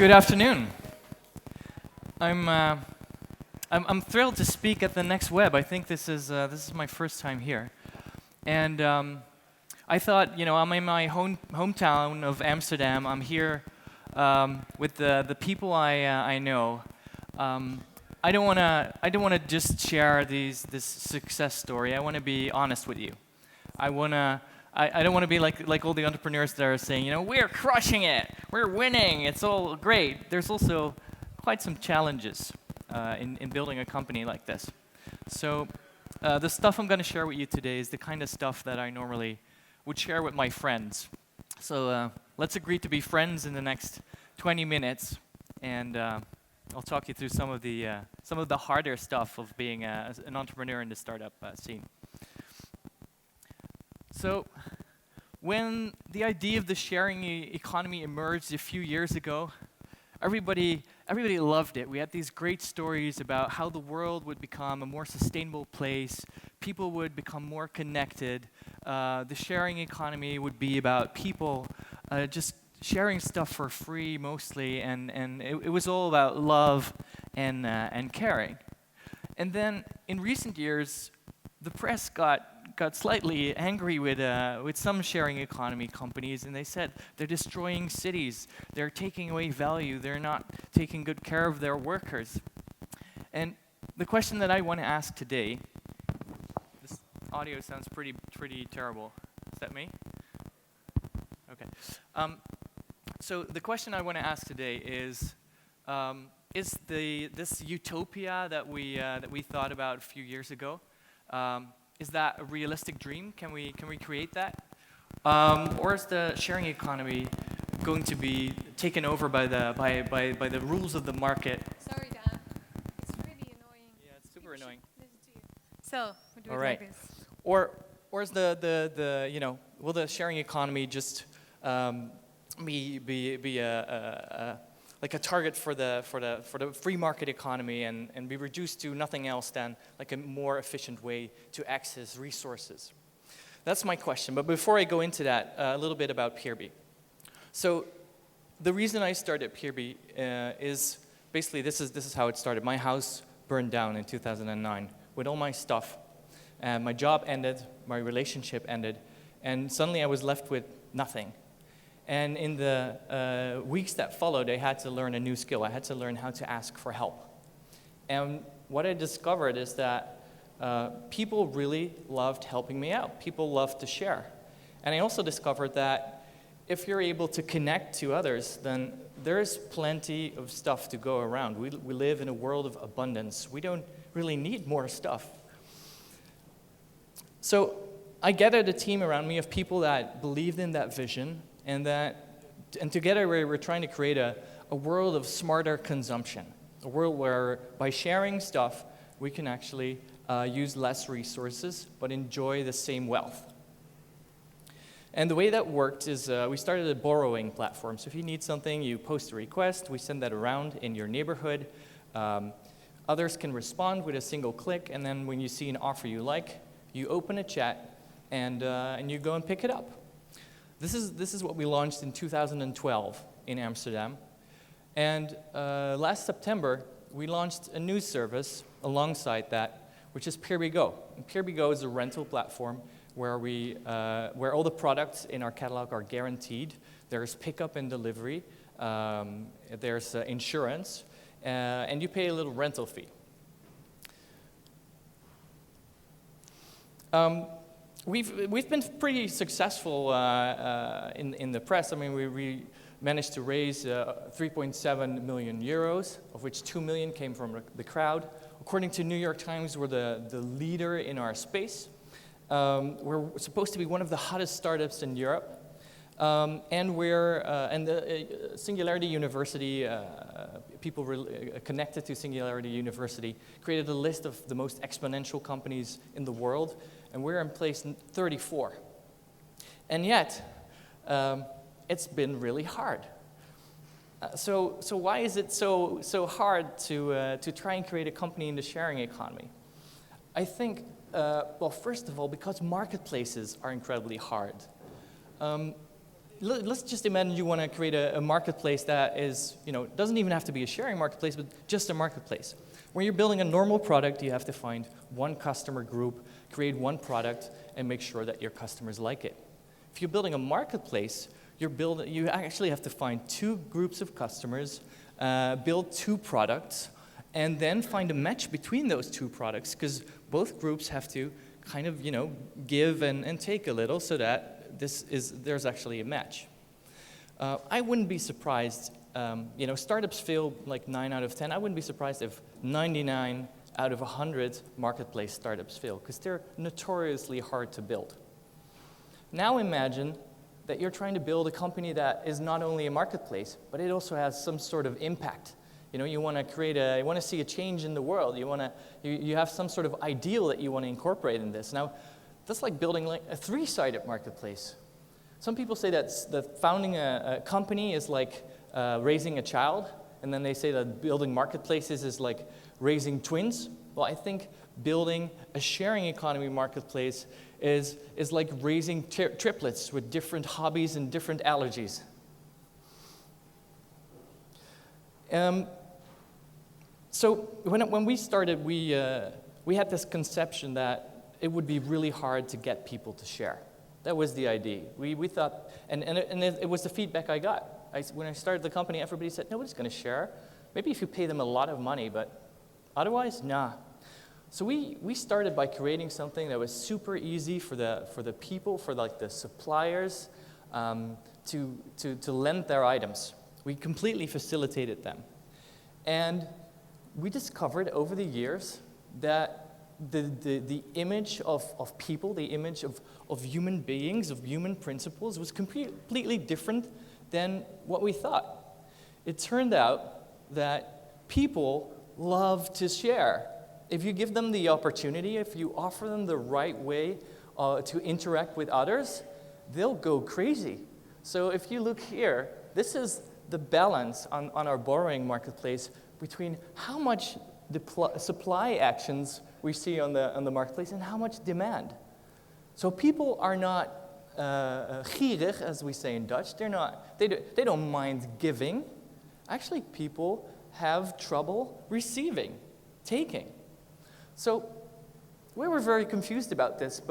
Good afternoon. I'm, uh, I'm thrilled to speak at the Next Web. I think this is my first time here, and I thought, I'm in my hometown of Amsterdam. I'm here with the people I know. I don't wanna just share this success story. I want to be honest with you. I don't want to be like all the entrepreneurs that are saying, we're crushing it, we're winning, it's all great. There's also quite some challenges in building a company like this. So the stuff I'm going to share with you today is the kind of stuff that I normally would share with my friends. So let's agree to be friends in the next 20 minutes, and I'll talk you through some of the harder stuff of being an entrepreneur in the startup scene. So, when the idea of the sharing economy emerged a few years ago, everybody loved it. We had these great stories about how the world would become a more sustainable place, people would become more connected, the sharing economy would be about people just sharing stuff for free mostly, and it was all about love and caring. And then, in recent years, the press got slightly angry with some sharing economy companies, and they said they're destroying cities, they're taking away value, they're not taking good care of their workers. And the question that I want to ask today, this audio sounds pretty terrible. Is that me? Okay. So the question I want to ask today is this utopia that we thought about a few years ago? Is that a realistic dream? Can we create that? Or is the sharing economy going to be taken over by the rules of the market? Sorry, Daan. It's really annoying. Yeah, it's super annoying. Listen to you. So we do All it right. like this. Or is will the sharing economy just be like a target for the free market economy and be reduced to nothing else than like a more efficient way to access resources? That's my question. But before I go into that, a little bit about Peerby. So the reason I started Peerby is basically this is how it started. My house burned down in 2009 with all my stuff. My job ended, my relationship ended, and suddenly I was left with nothing. And in the weeks that followed, I had to learn a new skill. I had to learn how to ask for help. And what I discovered is that people really loved helping me out. People loved to share. And I also discovered that if you're able to connect to others, then there's plenty of stuff to go around. We live in a world of abundance. We don't really need more stuff. So I gathered a team around me of people that believed in that vision, and together we're trying to create a world of smarter consumption, a world where by sharing stuff we can actually use less resources but enjoy the same wealth. And the way that worked is we started a borrowing platform. So if you need something, you post a request, we send that around in your neighborhood. Others can respond with a single click, and then when you see an offer you like, you open a chat and you go and pick it up. This is what we launched in 2012 in Amsterdam. And last September, we launched a new service alongside that, which is Peerby Go. And Peerby Go is a rental platform where where all the products in our catalog are guaranteed. There's pickup and delivery, there's insurance, and you pay a little rental fee. We've been pretty successful in the press. I mean, we managed to raise 3.7 million euros, of which 2 million came from the crowd. According to New York Times, we're the leader in our space. We're supposed to be one of the hottest startups in Europe, and the Singularity University, people connected to Singularity University, created a list of the most exponential companies in the world. And we're in place 34. And yet, it's been really hard. So why is it so hard to try and create a company in the sharing economy? I think, well, first of all, because marketplaces are incredibly hard. let's just imagine you want to create a marketplace that is, doesn't even have to be a sharing marketplace, but just a marketplace. When you're building a normal product, you have to find one customer group, create one product, and make sure that your customers like it. If you're building a marketplace, you actually have to find two groups of customers, build two products, and then find a match between those two products, because both groups have to kind of, give and take a little so that there's actually a match. I wouldn't be surprised, startups fail like 9 out of 10. I wouldn't be surprised if 99 out of 100 marketplace startups fail, because they're notoriously hard to build. Now imagine that you're trying to build a company that is not only a marketplace, but it also has some sort of impact. You want to see a change in the world. You have some sort of ideal that you want to incorporate in this. Now, that's like building like a 3-sided marketplace. Some people say that founding a company is like raising a child, and then they say that building marketplaces is like raising twins. Well, I think building a sharing economy marketplace is like raising triplets with different hobbies and different allergies. So when we started, we had this conception that it would be really hard to get people to share. That was the idea. We thought, and it was the feedback I got. When I started the company, everybody said, nobody's going to share. Maybe if you pay them a lot of money, but otherwise, nah. So we started by creating something that was super easy for the people, for like the suppliers, to lend their items. We completely facilitated them. And we discovered over the years that the image of people, the image of human beings, of human principles, was completely different than what we thought. It turned out that people love to share. If you give them the opportunity, if you offer them the right way to interact with others, they'll go crazy. So if you look here, this is the balance on our borrowing marketplace between how much supply actions we see on the marketplace and how much demand. So people are not gierig, as we say in Dutch. They don't mind giving. Actually, people have trouble receiving, taking. So we were very confused about this,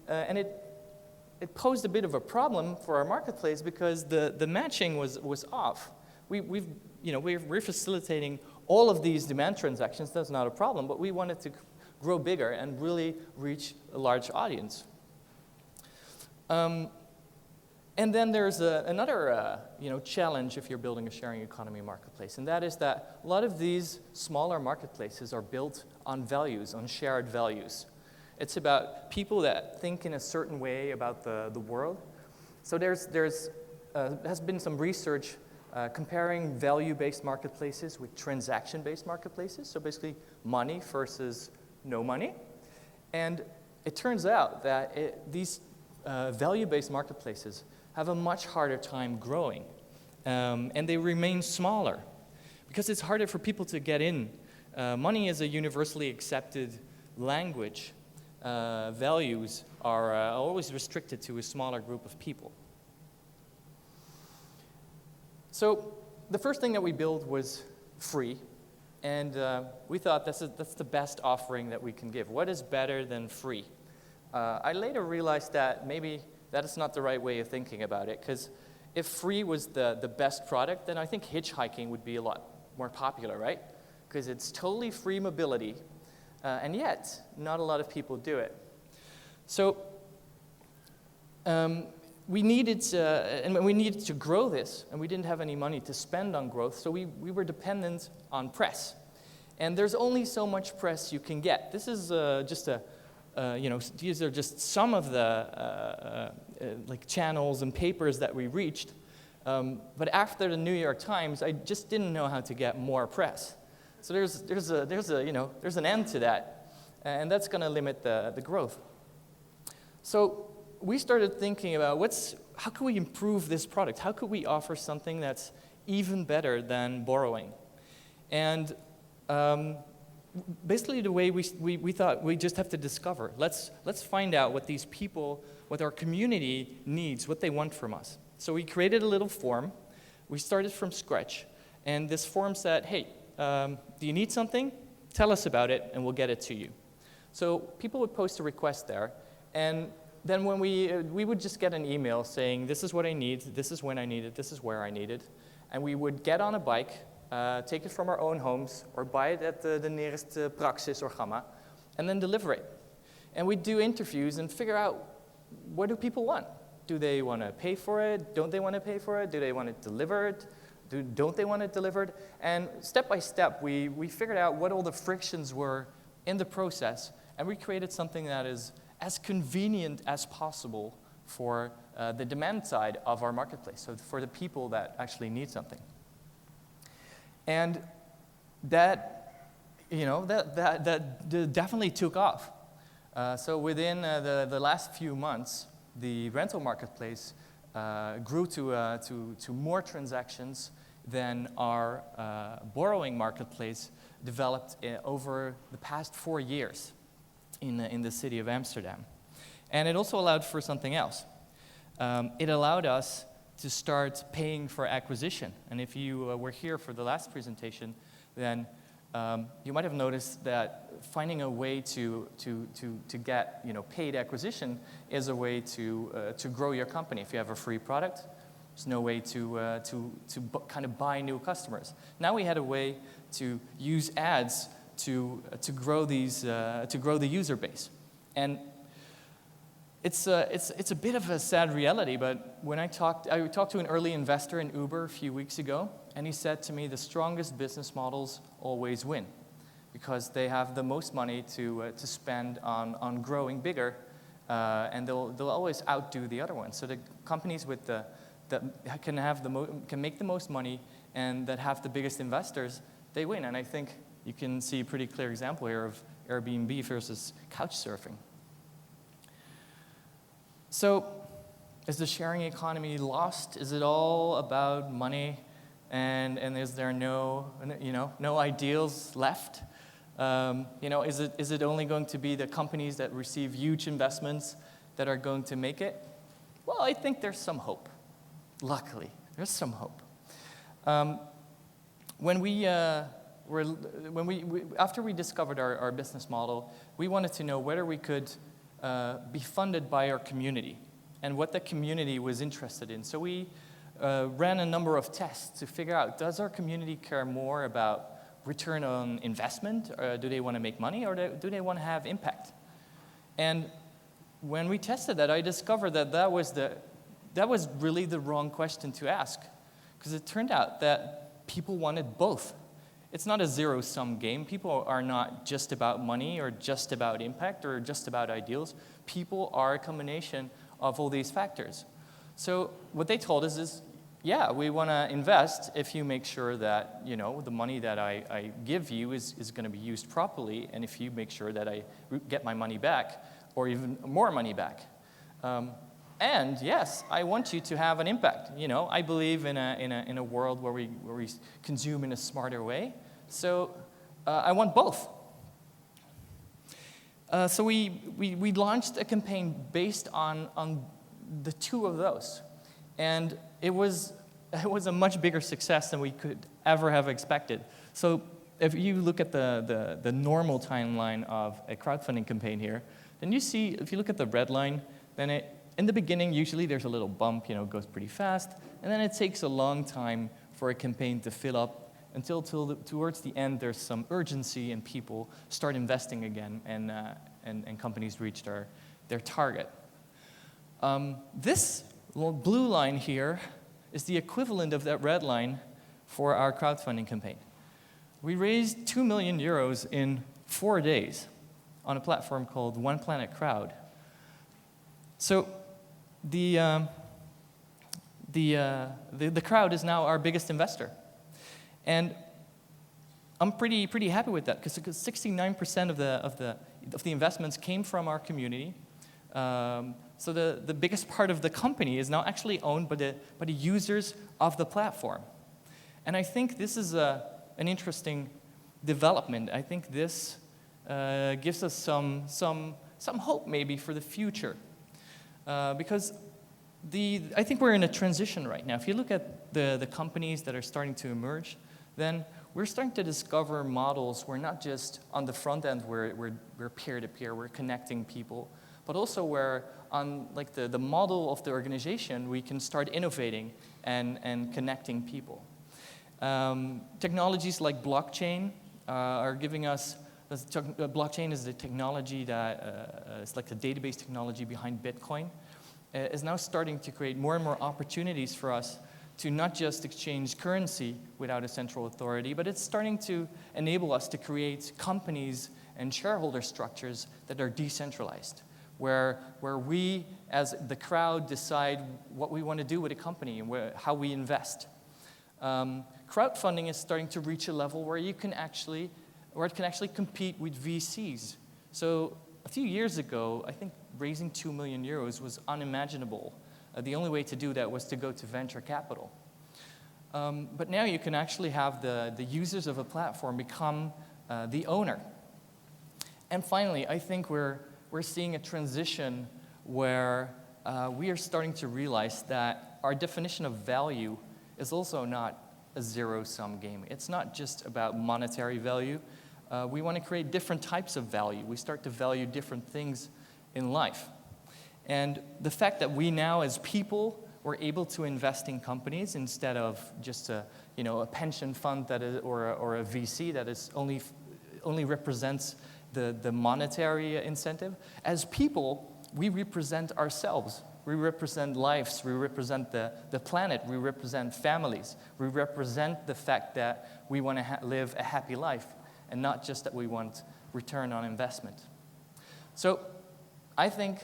and it posed a bit of a problem for our marketplace because the matching was off. We're facilitating all of these demand transactions. That's not a problem, but we wanted to grow bigger and really reach a large audience. And then there's another challenge if you're building a sharing economy marketplace, and that is that a lot of these smaller marketplaces are built on values, on shared values. It's about people that think in a certain way about the world. So there has been some research comparing value-based marketplaces with transaction-based marketplaces, so basically money versus no money. And it turns out that these value-based marketplaces have a much harder time growing, and they remain smaller because it's harder for people to get in. Money is a universally accepted language. Values are always restricted to a smaller group of people. So the first thing that we built was free, and we thought that's the best offering that we can give. What is better than free? I later realized that maybe that is not the right way of thinking about it, because if free was the best product, then I think hitchhiking would be a lot more popular, right? Because it's totally free mobility, and yet not a lot of people do it. So we needed to grow this, and we didn't have any money to spend on growth, so we were dependent on press. And there's only so much press you can get. This is these are just some of the channels and papers that we reached. But after the New York Times, I just didn't know how to get more press. So there's an end to that, and that's going to limit the growth. So we started thinking about how can we improve this product? How could we offer something that's even better than borrowing? And basically the way we thought we just have to discover. Let's find out what these people, what our community needs, what they want from us. So we created a little form. We started from scratch. And this form said, hey, do you need something? Tell us about it, and we'll get it to you. So people would post a request there. And then when we would just get an email saying, this is what I need, this is when I need it, this is where I need it. And we would get on a bike, take it from our own homes, or buy it at the nearest Praxis or Gamma, and then deliver it. And we'd do interviews and figure out, what do people want? Do they want to pay for it? Don't they want to pay for it? Do they want it delivered? Don't they want it delivered? And step by step, we figured out what all the frictions were in the process, and we created something that is as convenient as possible for the demand side of our marketplace, so for the people that actually need something. And that, that definitely took off. So within the last few months, the rental marketplace grew to more transactions than our borrowing marketplace developed over the past 4 years in the city of Amsterdam. And it also allowed for something else. It allowed us to start paying for acquisition. And if you were here for the last presentation, then you might have noticed that finding a way to get paid acquisition is a way to grow your company. If you have a free product, there's no way to kind of buy new customers. Now we had a way to use ads to grow the user base, and it's a bit of a sad reality. But when I talked to an early investor in Uber a few weeks ago, and he said to me, the strongest business models always win, because they have the most money to spend on growing bigger, and they'll always outdo the other ones. So the companies that can make the most money and that have the biggest investors, they win. And I think you can see a pretty clear example here of Airbnb versus couchsurfing. So, is the sharing economy lost? Is it all about money, and is there no ideals left? Is it only going to be the companies that receive huge investments that are going to make it? Well, I think there's some hope. Luckily, there's some hope. After we discovered our business model, we wanted to know whether we could be funded by our community and what the community was interested in. So we ran a number of tests to figure out, does our community care more about return on investment, or do they want to make money, or do they want to have impact? And when we tested that, I discovered that was really the wrong question to ask, because it turned out that people wanted both. It's not a zero-sum game. People are not just about money or just about impact or just about ideals. People are a combination of all these factors. So what they told us is, yeah, we want to invest if you make sure that the money that I give you is going to be used properly, and if you make sure that I get my money back or even more money back. And yes, I want you to have an impact. I believe in a world where we consume in a smarter way. So I want both. So we launched a campaign based on the two of those, and it was a much bigger success than we could ever have expected. So if you look at the normal timeline of a crowdfunding campaign here, then you see, if you look at the red line, then in the beginning, usually there's a little bump, it goes pretty fast, and then it takes a long time for a campaign to fill up until towards the end there's some urgency and people start investing again, and companies reach their target. This blue line here is the equivalent of that red line for our crowdfunding campaign. We raised 2 million euros in 4 days on a platform called One Planet Crowd. So the crowd is now our biggest investor, and I'm pretty happy with that, because 69% of the investments came from our community. So the biggest part of the company is now actually owned by the users of the platform, and I think this is an interesting development. I think this gives us some hope maybe for the future. Because I think we're in a transition right now. If you look at the companies that are starting to emerge, then we're starting to discover models where not just on the front end we're peer-to-peer, we're connecting people, but also where on like the model of the organization we can start innovating and connecting people. Technologies like blockchain are giving us, blockchain is the technology that is like the database technology behind Bitcoin, is now starting to create more and more opportunities for us to not just exchange currency without a central authority, but it's starting to enable us to create companies and shareholder structures that are decentralized, where we as the crowd decide what we want to do with a company and how we invest. Crowdfunding is starting to reach a level where it can actually compete with VCs. So a few years ago, I think raising 2 million euros was unimaginable. The only way to do that was to go to venture capital. But now you can actually have the users of a platform become the owner. And finally, I think we're seeing a transition where we are starting to realize that our definition of value is also not a zero-sum game. It's not just about monetary value. We want to create different types of value. We start to value different things in life. And the fact that we now, as people, we're able to invest in companies instead of just a pension fund that is, or a VC that is only represents the monetary incentive. As people, we represent ourselves. We represent lives. We represent the planet. We represent families. We represent the fact that we want to live a happy life, and not just that we want return on investment. So I think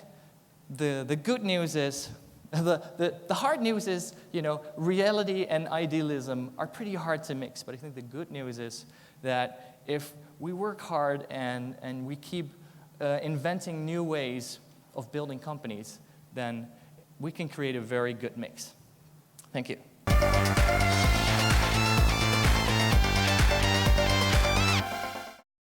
the good news is, the hard news is, reality and idealism are pretty hard to mix. But I think the good news is that if we work hard and we keep inventing new ways of building companies, then we can create a very good mix. Thank you.